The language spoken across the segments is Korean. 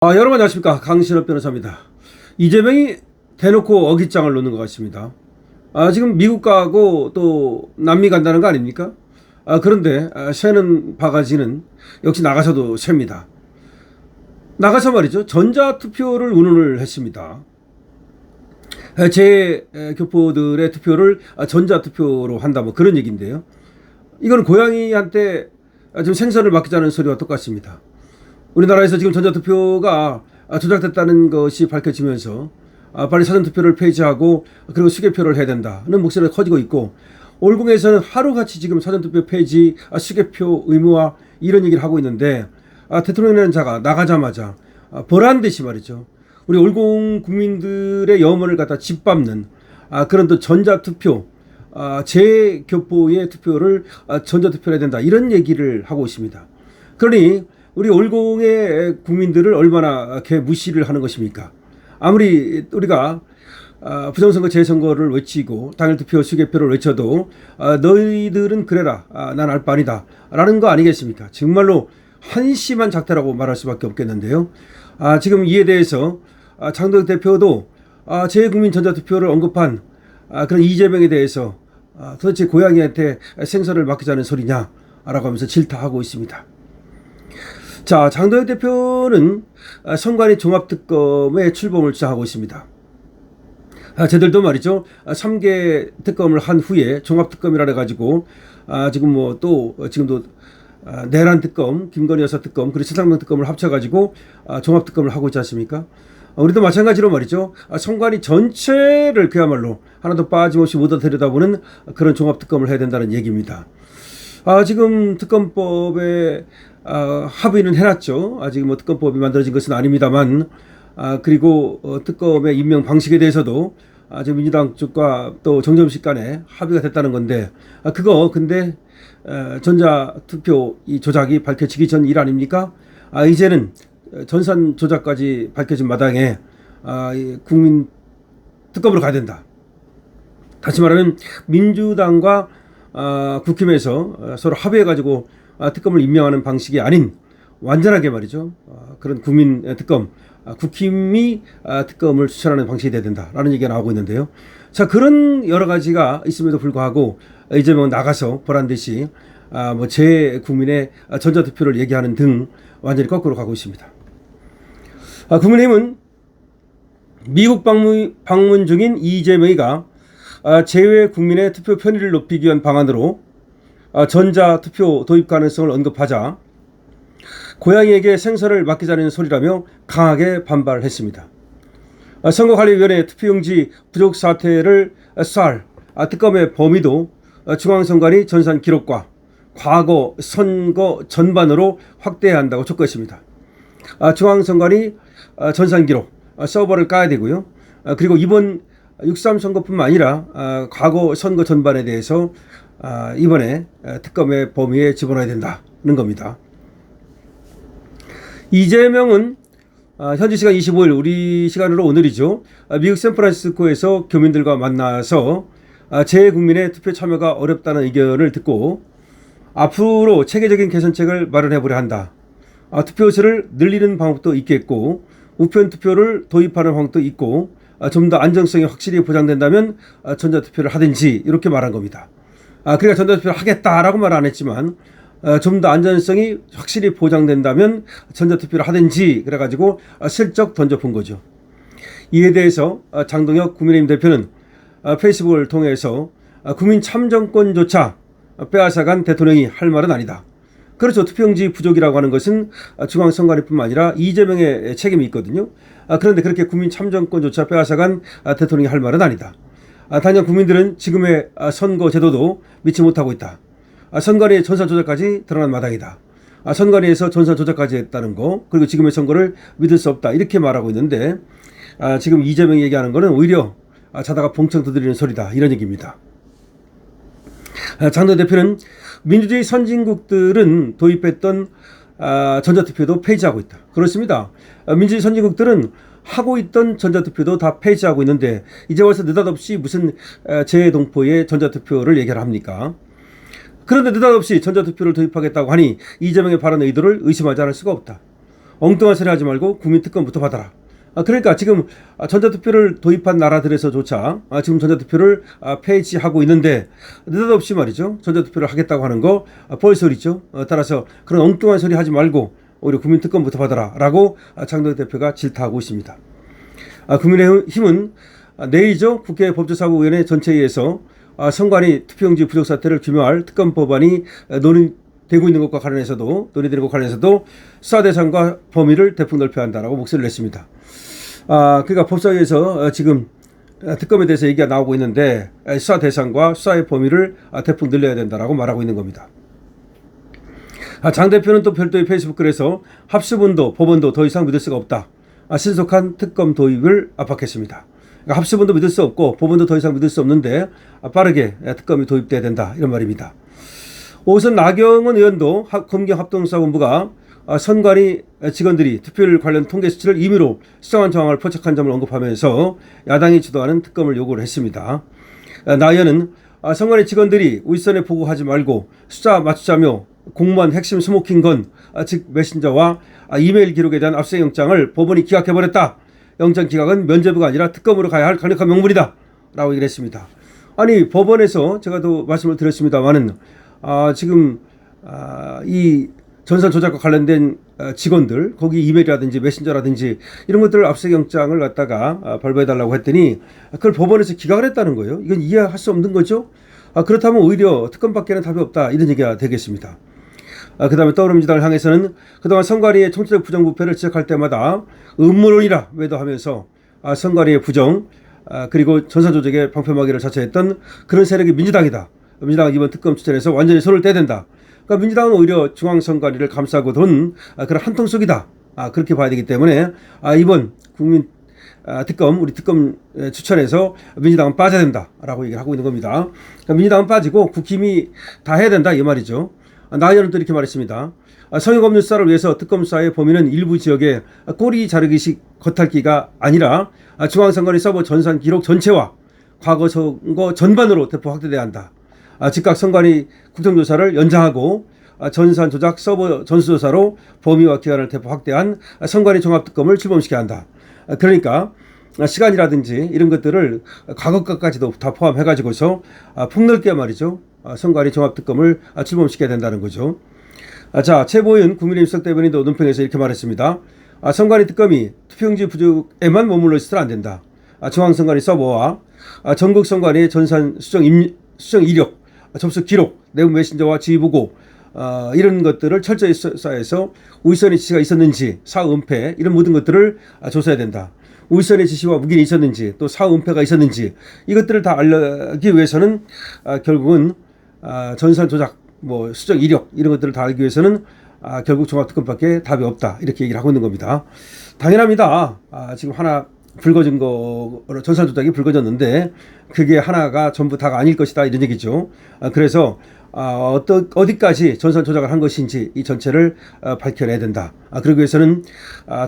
여러분 안녕하십니까. 강신업 변호사입니다. 이재명이 대놓고 어깃장을 놓는 것 같습니다. 지금 미국 가고 또 남미 간다는 거 아닙니까? 그런데 새는 바가지는 역시 나가서도 셉니다. 나가서 말이죠. 전자투표를 운운을 했습니다. 제 교포들의 투표를 전자투표로 한다 뭐 그런 얘기인데요. 이건 고양이한테 좀 생선을 맡기자는 소리와 똑같습니다. 우리나라에서 지금 전자투표가 조작됐다는 것이 밝혀지면서 빨리 사전투표를 폐지하고 그리고 수개표를 해야 된다는 목소리가 커지고 있고, 올궁에서는 하루같이 지금 사전투표 폐지, 수개표 의무화 이런 얘기를 하고 있는데, 대통령이라는 자가 나가자마자 보란 듯이 말이죠, 우리 올궁 국민들의 염원을 갖다 짓밟는 그런 또 전자투표, 제 교포의 투표를 전자투표를 해야 된다 이런 얘기를 하고 있습니다. 그러니 우리 올공의 국민들을 얼마나 무시를 하는 것입니까? 아무리 우리가 부정선거 재선거를 외치고 당일투표 수개표를 외쳐도 너희들은 그래라, 난 알 바 아니다 라는 거 아니겠습니까? 정말로 한심한 작태라고 말할 수밖에 없겠는데요. 지금 이에 대해서 장동혁 대표도 재국민 전자투표를 언급한 그런 이재명에 대해서 도대체 고양이한테 생선을 맡기자는 소리냐 라고 하면서 질타하고 있습니다. 자, 장동혁 대표는 선관위 종합특검의 출범을 주장하고 있습니다. 쟤들도 말이죠, 3개 특검을 한 후에 종합특검이라 해가지고 지금 뭐 또 지금도 내란 특검, 김건희 여사 특검, 그리고 최상병 특검을 합쳐가지고 종합특검을 하고 있지 않습니까? 우리도 마찬가지로 말이죠, 선관위 전체를 그야말로 하나도 빠짐없이 모두 들여다보는 그런 종합특검을 해야 된다는 얘기입니다. 지금 특검법에 합의는 해놨죠. 아직 뭐 특검법이 만들어진 것은 아닙니다만, 그리고 특검의 임명 방식에 대해서도 지금 민주당 쪽과 또 정점식 간에 합의가 됐다는 건데, 그거 근데 전자투표 이 조작이 밝혀지기 전 일 아닙니까? 이제는 전산 조작까지 밝혀진 마당에 국민 특검으로 가야 된다. 다시 말하면 민주당과 국힘에서 서로 합의해가지고 특검을 임명하는 방식이 아닌 완전하게 말이죠, 그런 국민 특검, 국힘이 특검을 추천하는 방식이 돼야 된다라는 얘기가 나오고 있는데요. 자, 그런 여러 가지가 있음에도 불구하고 이재명은 나가서 보란 듯이 뭐 제 국민의 전자투표를 얘기하는 등 완전히 거꾸로 가고 있습니다. 국민의힘은 미국 방문 중인 이재명이가 제외 국민의 투표 편의를 높이기 위한 방안으로 전자투표 도입 가능성을 언급하자 고양이에게 생선을 맡기자는 소리라며 강하게 반발했습니다. 선거관리위원회 투표용지 부족 사태를 쌀 특검의 범위도 중앙선관위 전산 기록과 과거 선거 전반으로 확대해야 한다고 촉구했습니다. 중앙선관위 전산 기록 서버를 까야 되고요. 그리고 이번 6.3 선거뿐만 아니라 과거 선거 전반에 대해서 이번에 특검의 범위에 집어넣어야 된다는 겁니다. 이재명은 현지 시간 25일, 우리 시간으로 오늘이죠, 미국 샌프란시스코에서 교민들과 만나서 재국민의 투표 참여가 어렵다는 의견을 듣고 앞으로 체계적인 개선책을 마련해보려 한다. 투표수를 늘리는 방법도 있겠고 우편 투표를 도입하는 방법도 있고 좀 더 안정성이 확실히 보장된다면 전자투표를 하든지 이렇게 말한 겁니다. 그러니까 전자투표를 하겠다라고 말 안 했지만 좀 더 안전성이 확실히 보장된다면 전자투표를 하든지 그래가지고 슬쩍 던져본 거죠. 이에 대해서 장동혁 국민의힘 대표는 페이스북을 통해서 국민 참정권조차 빼앗아간 대통령이 할 말은 아니다. 그렇죠. 투표용지 부족이라고 하는 것은 중앙선관위뿐만 아니라 이재명의 책임이 있거든요. 그런데 그렇게 국민 참정권조차 빼앗아간 대통령이 할 말은 아니다. 당장 국민들은 지금의 선거 제도도 믿지 못하고 있다. 선관위의 전산 조작까지 드러난 마당이다. 선관위에서 전산 조작까지 했다는 거, 그리고 지금의 선거를 믿을 수 없다 이렇게 말하고 있는데, 지금 이재명이 얘기하는 거는 오히려 자다가 봉청 두드리는 소리다 이런 얘기입니다. 장동혁 대표는 민주주의 선진국들은 도입했던 전자투표도 폐지하고 있다. 그렇습니다. 민주주의 선진국들은 하고 있던 전자투표도 다 폐지하고 있는데 이제 와서 느닷없이 무슨 재동포의 전자투표를 얘기를 합니까? 그런데 느닷없이 전자투표를 도입하겠다고 하니 이재명의 발언 의도를 의심하지 않을 수가 없다. 엉뚱한 소리 하지 말고 국민특검부터 받아라. 그러니까 지금 전자투표를 도입한 나라들에서조차 지금 전자투표를 폐지하고 있는데 느닷없이 말이죠. 전자투표를 하겠다고 하는 거 뻘소리죠. 따라서 그런 엉뚱한 소리 하지 말고 오히려 국민특검부터 받아라 라고 장동혁 대표가 질타하고 있습니다. 국민의힘은 내일이죠. 국회 법제사무위원회 전체회의에서 선관위 투표용지 부족 사태를 규명할 특검 법안이 논의되고 있는 것과 논의되는 것과 관련해서도 수사 대상과 범위를 대폭 넓혀야 한다라고 목소리를 냈습니다. 그러니까 법사위에서 지금 특검에 대해서 얘기가 나오고 있는데 수사 대상과 수사의 범위를 대폭 늘려야 된다라고 말하고 있는 겁니다. 장 대표는 또 별도의 페이스북 글에서 합수본도 법원도 더 이상 믿을 수가 없다. 신속한 특검 도입을 압박했습니다. 그러니까 합수본도 믿을 수 없고 법원도 더 이상 믿을 수 없는데 빠르게 특검이 도입돼야 된다 이런 말입니다. 오선 나경원 의원도 검경합동수사본부가 선관위 직원들이 투표율 관련 통계 수치를 임의로 수정한 정황을 포착한 점을 언급하면서 야당이 주도하는 특검을 요구를 했습니다. 나 의원은 선관위 직원들이 윗선에 보고하지 말고 숫자 맞추자며 공무원 핵심 스모킹 건 즉 메신저와 이메일 기록에 대한 압수영장을 법원이 기각해버렸다. 영장 기각은 면죄부가 아니라 특검으로 가야 할 강력한 명분이다 라고 얘기를 했습니다. 아니 법원에서 제가 또 말씀을 드렸습니다마는 지금 이 전산 조작과 관련된 직원들 거기 이메일이라든지 메신저라든지 이런 것들을 압수영장을 갖다가 발부해달라고 했더니 그걸 법원에서 기각을 했다는 거예요. 이건 이해할 수 없는 거죠. 그렇다면 오히려 특검밖에는 답이 없다 이런 얘기가 되겠습니다. 그 다음에 더불어민주당을 향해서는 그동안 선관위의 총체적 부정부패를 지적할 때마다 음모론이라 외도하면서 선관위의 부정 그리고 전산 조작의 방패막이를 자처했던 그런 세력이 민주당이다. 민주당은 이번 특검 추천에서 완전히 손을 떼야 된다. 그러니까 민주당은 오히려 중앙선관위를 감싸고 돈 그런 한통속이다. 그렇게 봐야 되기 때문에 이번 국민 특검 우리 특검 추천에서 민주당은 빠져야 된다라고 얘기를 하고 있는 겁니다. 그러니까 민주당은 빠지고 국힘이 다 해야 된다 이 말이죠. 나 의원은 또 이렇게 말했습니다. 성역 없는 수사를 위해서 특검 수사의 범위는 일부 지역의 꼬리 자르기식 겉핥기가 아니라 중앙선관위 서버 전산 기록 전체와 과거 선거 전반으로 대폭 확대돼야 한다. 즉각 선관위 국정조사를 연장하고 전산 조작 서버 전수조사로 범위와 기간을 대폭 확대한 선관위 종합특검을 출범시켜야 한다. 그러니까 시간이라든지 이런 것들을 과거 것까지도 다 포함해가지고서 폭넓게 말이죠. 선관위 종합특검을 출범시켜야 된다는 거죠. 자, 최보윤 국민의힘 수석대변인도 논평에서 이렇게 말했습니다. 선관위 특검이 투표용지 부족에만 머물러 있어서는 안 된다. 중앙선관위 서버와 전국 선관위의 전산 수정 이력, 접수 기록, 내부 메신저와 지휘보고 이런 것들을 철저히 수사해서 우선의 지시가 있었는지 사후 은폐 이런 모든 것들을 조사해야 된다. 우선의 지시와 묵인이 있었는지 또 사후 은폐가 있었는지 이것들을 다 알기 위해서는 결국은 전산 조작, 수정 이력 이런 것들을 다 알기 위해서는 결국 종합특검밖에 답이 없다 이렇게 얘기를 하고 있는 겁니다. 당연합니다. 지금 하나 불거진 거 전산 조작이 불거졌는데 그게 하나가 전부 다가 아닐 것이다 이런 얘기죠. 그래서 어디까지 전산 조작을 한 것인지 이 전체를 밝혀내야 된다. 그러기 위해서는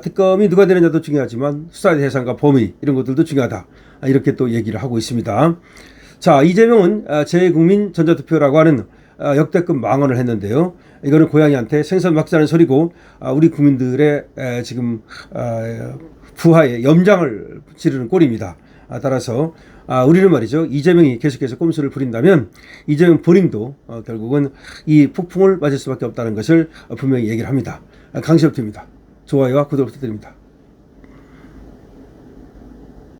특검이 누가 되느냐도 중요하지만 수사 대상과 범위 이런 것들도 중요하다. 이렇게 또 얘기를 하고 있습니다. 자, 이재명은 재국민 전자투표라고 하는 역대급 망언을 했는데요. 이거는 고양이한테 생선 막자는 소리고 우리 국민들의 지금 부하에 염장을 지르는 꼴입니다. 따라서 우리는 말이죠. 이재명이 계속해서 꼼수를 부린다면 이재명 본인도 결국은 이 폭풍을 맞을 수밖에 없다는 것을 분명히 얘기를 합니다. 강시엽입니다. 좋아요와 구독 부탁드립니다.